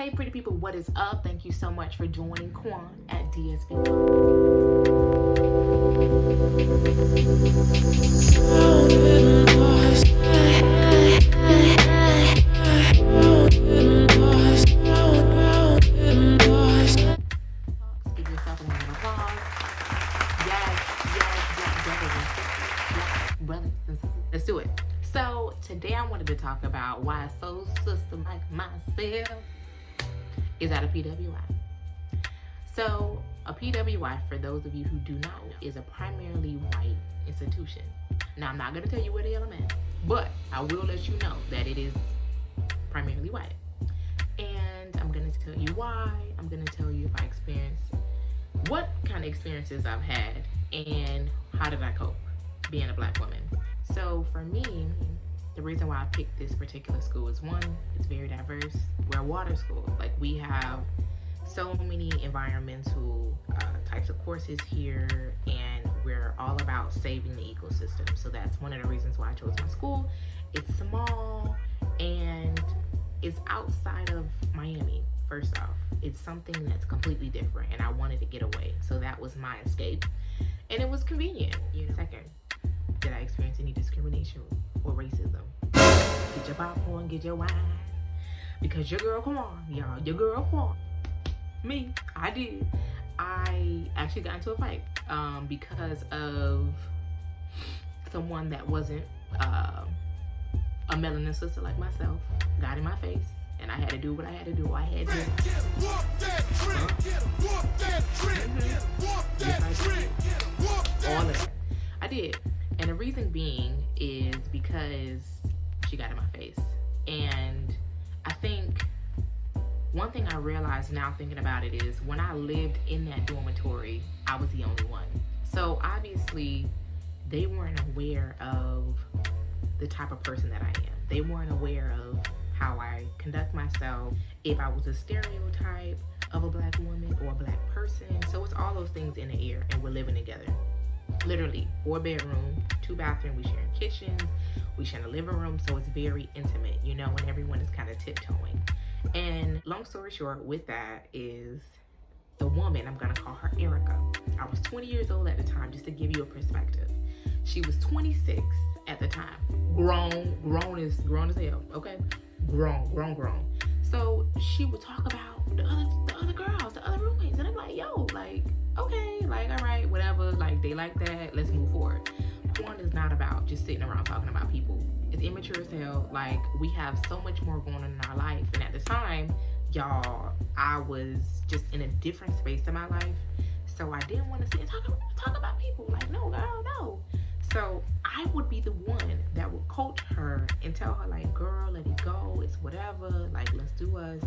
Hey pretty people, what is up? Thank you so much for joining Quan at DSB. Give yourself a round of applause. Yes, black brothers and sisters. Let's do it. So today I wanted to talk about why a soul sister like myself is at a PWI. So a PWI, for those of you who do not know, is a primarily white institution. Now I'm not going to tell you where the hell I'm at, but I will let you know that it is primarily white. And I'm going to tell you why. I'm going to tell you if I experienced what kind of experiences I've had and how did I cope being a black woman. So for me, the reason why I picked this particular school is one, it's very diverse. We're a water school. Like we have so many environmental types of courses here, and we're all about saving the ecosystem. So that's one of the reasons why I chose my school. It's small and it's outside of Miami. First off, it's something that's completely different, and I wanted to get away. So that was my escape, and it was convenient. Second, did I experience any discrimination or racism? Get your popcorn, get your wine, because your girl Quan, y'all, your girl Quan. Me, I did. I actually got into a fight because of someone that wasn't a melanin sister like myself got in my face, and I had to do what I had to do. I had to all of that. I did. And the reason being is because she got in my face. And I think one thing I realized now thinking about it is when I lived in that dormitory, I was the only one. So obviously they weren't aware of the type of person that I am. They weren't aware of how I conduct myself, if I was a stereotype of a black woman or a black person. So it's all those things in the air, and we're living together. Literally 4 bedroom, 2 bathroom, we sharing kitchens, we sharing a living room, so it's very intimate, and everyone is kind of tiptoeing. And long story short with that is the woman, I'm gonna call her Erica. I was 20 years old at the time, just to give you a perspective. She was 26 at the time. Grown as hell, okay? Grown. So she would talk about the other girls, the other roommates, and I'm like, yo, like, okay, like, all right, whatever, like, they like that, let's move forward. Porn is not about just sitting around talking about people. It's immature as hell. Like, we have so much more going on in our life, and at the time, y'all, I was just in a different space in my life, so I didn't want to sit and talk about people. Like, no, girl, no. So I would be the one that would coach her and tell her, like, girl, let it go, it's whatever, like, let's do us.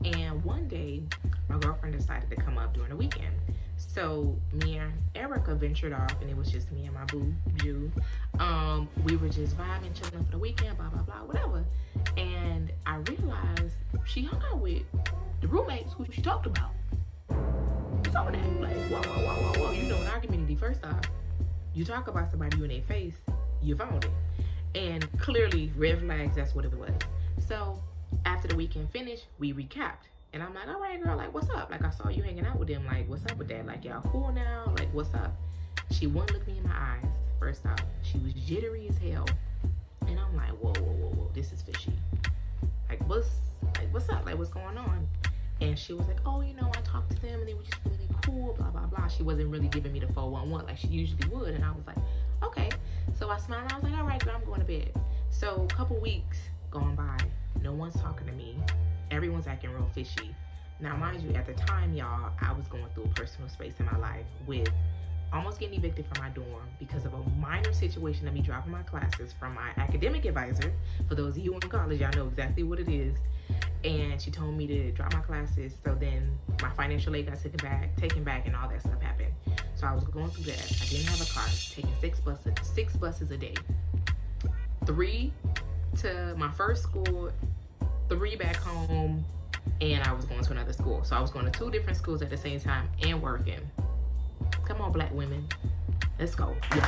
And one day, my girlfriend decided to come up during the weekend. So me and Erica ventured off, and it was just me and my boo, Jew. We were just vibing, chilling for the weekend, blah, blah, blah, whatever. And I realized she hung out with the roommates who she talked about. What's up with that? Like, whoa. In our community, first off, you talk about somebody in their face, you found it. And clearly, red flags, that's what it was. So after the weekend finished, we recapped. And I'm like, all right, girl, like, what's up? Like, I saw you hanging out with them. Like, what's up with that? Like, y'all cool now? Like, what's up? She wouldn't look me in my eyes, first off. She was jittery as hell. And I'm like, whoa, this is fishy. Like, what's up? Like, what's going on? And she was like, oh, I talked to them, and they were just really cool, blah, blah, blah. She wasn't really giving me the 411 like she usually would. And I was like, okay. So I smiled, and I was like, all right, girl, I'm going to bed. So a couple weeks going by, no one's talking to me. Everyone's acting real fishy. Now, mind you, at the time, y'all, I was going through a personal space in my life with almost getting evicted from my dorm because of a minor situation of me dropping my classes from my academic advisor. For those of you in college, y'all know exactly what it is. And she told me to drop my classes, so then my financial aid got taken back, and all that stuff happened. So I was going through that. I didn't have a car, taking 6 buses a day. 3 to my first school, 3 back home, and I was going to another school. So I was going to 2 different schools at the same time and working. Come on, black women, let's go. Yeah.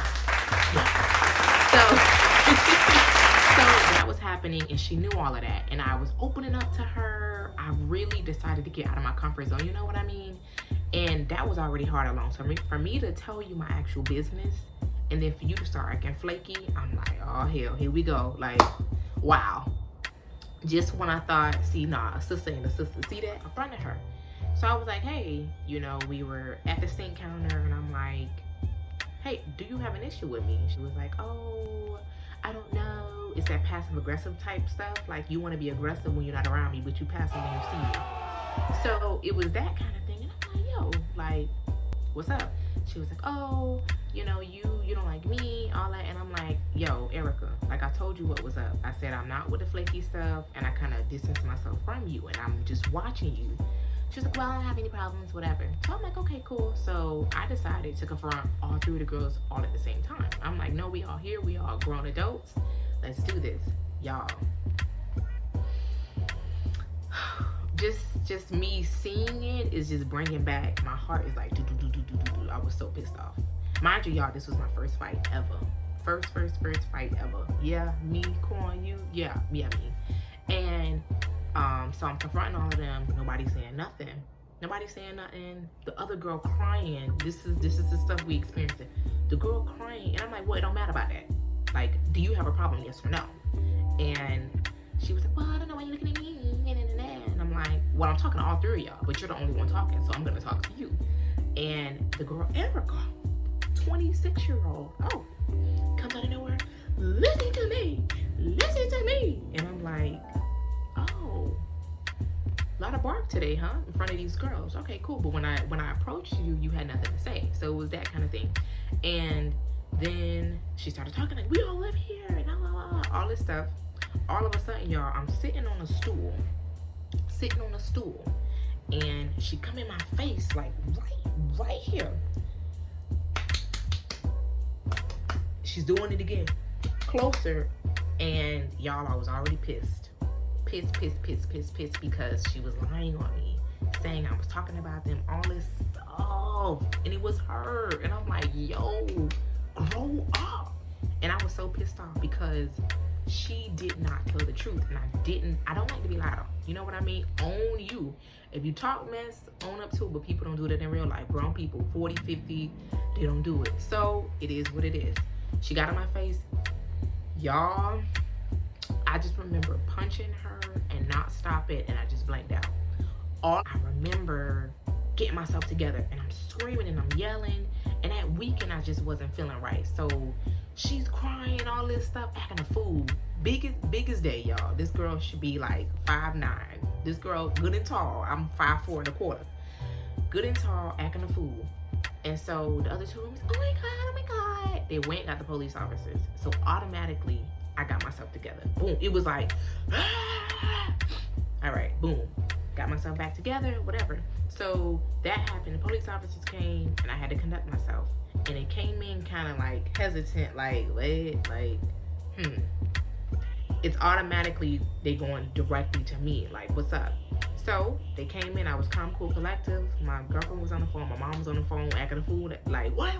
So that was happening, and she knew all of that. And I was opening up to her. I really decided to get out of my comfort zone. You know what I mean? And that was already hard alone. So for me to tell you my actual business, and then for you to start acting flaky, I'm like, oh hell, here we go. Like, wow. Just when I thought, see, nah, a sister ain't a sister. See that? I fronted her. So I was like, hey, you know, we were at the stink counter, and I'm like, hey, do you have an issue with me? And she was like, oh, I don't know. It's that passive aggressive type stuff. Like, you want to be aggressive when you're not around me, but you passive when you see me. So it was that kind of thing. And I'm like, yo, like, what's up? She was like, oh, you know, you don't like me, all that. And I'm like, yo, Erica, like I told you what was up. I said, I'm not with the flaky stuff, and I kind of distanced myself from you, and I'm just watching you. She was like, well, I don't have any problems, whatever. So I'm like, okay, cool. So I decided to confront all three of the girls all at the same time. I'm like, no, we all here. We all grown adults. Let's do this. Y'all. Just me seeing it is just bringing back, my heart is like, do. I was so pissed off. Mind you, y'all, this was my first fight ever. First fight ever. Yeah, me, Corn, you, yeah, me. And so I'm confronting all of them. Nobody's saying nothing. The other girl crying. This is the stuff we experienced. The girl crying, and I'm like, well, it don't matter about that. Like, do you have a problem? Yes or no? And she was like, well, I don't know why you're looking at me. And I'm like, well, I'm talking to all three of y'all, but you're the only one talking, so I'm gonna talk to you. And the girl, Erica, 26-year-old, comes out of nowhere, listen to me. And I'm like, oh, a lot of bark today, huh? In front of these girls. Okay, cool. But when I approached you, you had nothing to say. So it was that kind of thing. And then she started talking like, we all live here, and all this stuff. All of a sudden, y'all, I'm sitting on a stool, and she come in my face like right here. She's doing it again, closer, and y'all, I was already pissed because she was lying on me, saying I was talking about them, all this stuff, and it was her, and I'm like, yo, grow up. And I was so pissed off because she did not tell the truth, and I don't like to be lied on. You know what I mean? Own you. If you talk mess, own up to it, but people don't do that in real life. Grown people, 40, 50, they don't do it. So it is what it is. She got in my face. Y'all, I just remember punching her and not stop it, and I just blanked out. I remember getting myself together, and I'm screaming and I'm yelling, and that weekend I just wasn't feeling right. So she's crying, all this stuff, acting a fool. Biggest day, y'all. This girl should be like 5'9". This girl, good and tall. I'm 5'4.25". Good and tall, acting a fool. And so the other two was, oh my God. They went and got the police officers. So automatically, I got myself together. Boom. It was like, all right, boom. Got myself back together, whatever. So that happened. The police officers came, and I had to conduct myself. And it came in kind of like hesitant, like, wait, like, It's automatically, they going directly to me, like, what's up? So they came in, I was calm, cool, collective. My girlfriend was on the phone, my mom was on the phone, acting a fool, like, what,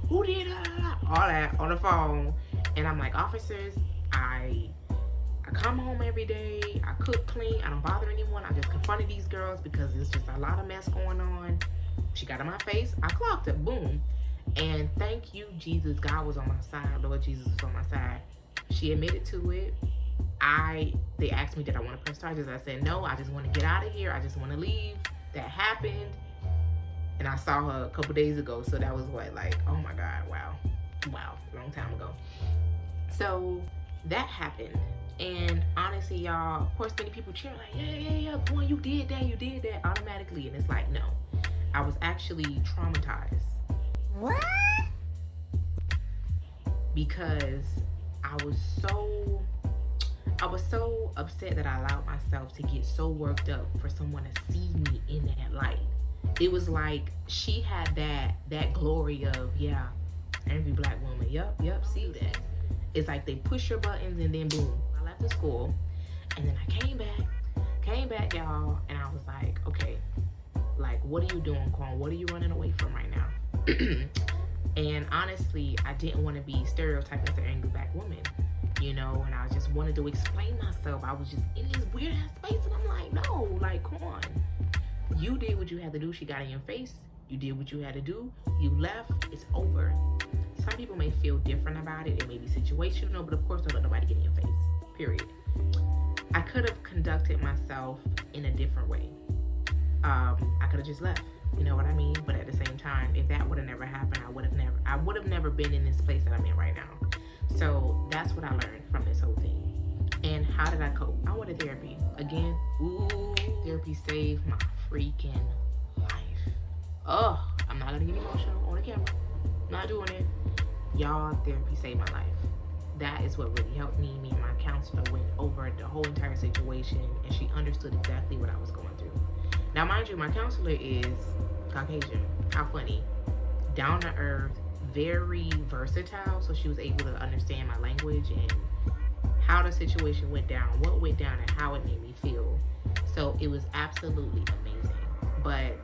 who did all that on the phone? And I'm like, officers, I come home every day, I cook, clean, I don't bother anyone, I just confronted these girls because there's just a lot of mess going on. She got in my face, I clocked her, boom. And thank you, Jesus, God was on my side, Lord Jesus was on my side. She admitted to it. They asked me, did I want to press charges? I said, no, I just want to get out of here. I just want to leave. That happened. And I saw her a couple days ago. So that was what, like, oh my God, wow, long time ago. So that happened. And honestly, y'all, of course, many people cheer like, yeah, boy, you did that automatically. And it's like, no, I was actually traumatized. What? Because I was so upset that I allowed myself to get so worked up for someone to see me in that light. It was like she had that glory of, yeah, every black woman, yep, see that. It's like they push your buttons and then boom, I left the school. And then I came back, y'all, and I was like, okay, like, what are you doing, Quan? What are you running away from right now? And honestly, I didn't want to be stereotyped as an angry black woman. you know, and I just wanted to explain myself. I was just in this weird ass space, and I'm like, no, like, come on. You did what you had to do. She got in your face. You did what you had to do. You left. It's over. Some people may feel different about it. It may be situational, but of course, don't let nobody get in your face. Period. I could have conducted myself in a different way. I could have just left. You know what I mean? But at the same time, if that would have never happened, I would have never been in this place that I'm in right now. So that's what I learned from this whole thing. And how did I cope? I went to therapy. Again, therapy saved my freaking life. Oh, I'm not gonna get emotional on the camera. Not doing it. Y'all, therapy saved my life. That is what really helped me. Me and my counselor went over the whole entire situation, and she understood exactly what I was going through. Now, mind you, my counselor is Caucasian. How funny. Down to earth, very versatile, so she was able to understand my language and how the situation went down, what went down, and how it made me feel. So it was absolutely amazing. But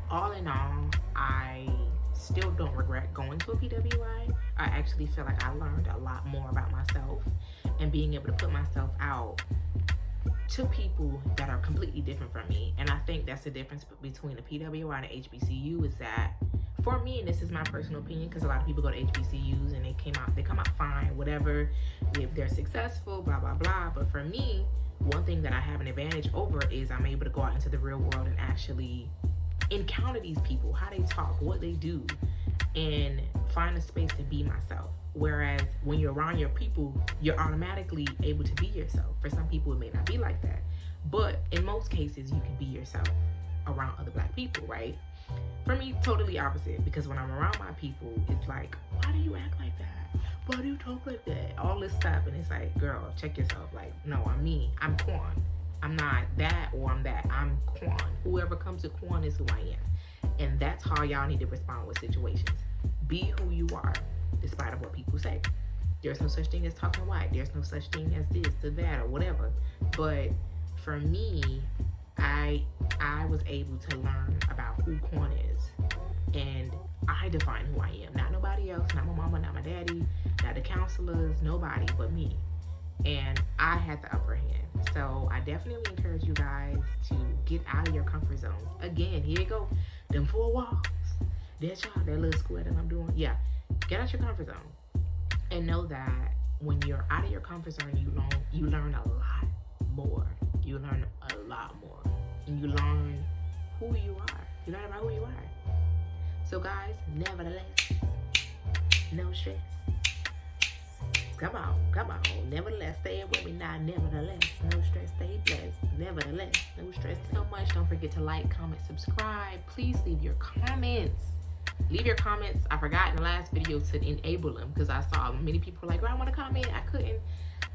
all in all, I still don't regret going to a PWI. I actually feel like I learned a lot more about myself and being able to put myself out to people that are completely different from me. And I think that's the difference between a PWI and an HBCU is that, for me, and this is my personal opinion, because a lot of people go to HBCUs and they come out fine, whatever, if they're successful, blah, blah, blah. But for me, one thing that I have an advantage over is I'm able to go out into the real world and actually encounter these people, how they talk, what they do, and find a space to be myself. Whereas when you're around your people, you're automatically able to be yourself. For some people, it may not be like that. But in most cases, you can be yourself around other Black people, right? For me, totally opposite. Because when I'm around my people, it's like, why do you act like that? Why do you talk like that? All this stuff. And it's like, girl, check yourself. Like, no, I'm me. I'm Quan. I'm not that or I'm that. I'm Quan. Whoever comes to Quan is who I am. And that's how y'all need to respond with situations. Be who you are, despite of what people say. There's no such thing as talking white. There's no such thing as this or that or whatever. But for me, I was able to learn about who Quan is. And I define who I am. Not nobody else. Not my mama, not my daddy, not the counselors, nobody but me. And I had the upper hand. So I definitely encourage you guys to get out of your comfort zones. Again, here you go. Them 4 walls. That's y'all, that little square that I'm doing. Yeah, get out your comfort zone. And know that when you're out of your comfort zone, you learn a lot more. You learn a lot more. And you learn who you are. You learn about who you are. So guys, nevertheless, no stress. Come on. Nevertheless, stay with me now. Nevertheless, no stress, stay blessed. Nevertheless, no stress. So much. Don't forget to like, comment, subscribe. Please leave your comments. I forgot in the last video to enable them because I saw many people were like, oh, I want to comment. I couldn't.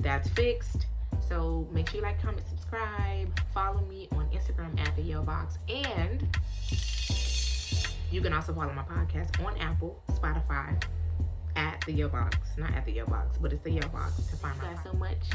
That's fixed. So make sure you like, comment, subscribe. Follow me on Instagram at The Yo Box. And you can also follow my podcast on Apple, Spotify, at The Yo Box. Not at The Yo Box, but it's The Yo Box to find my podcast. So much.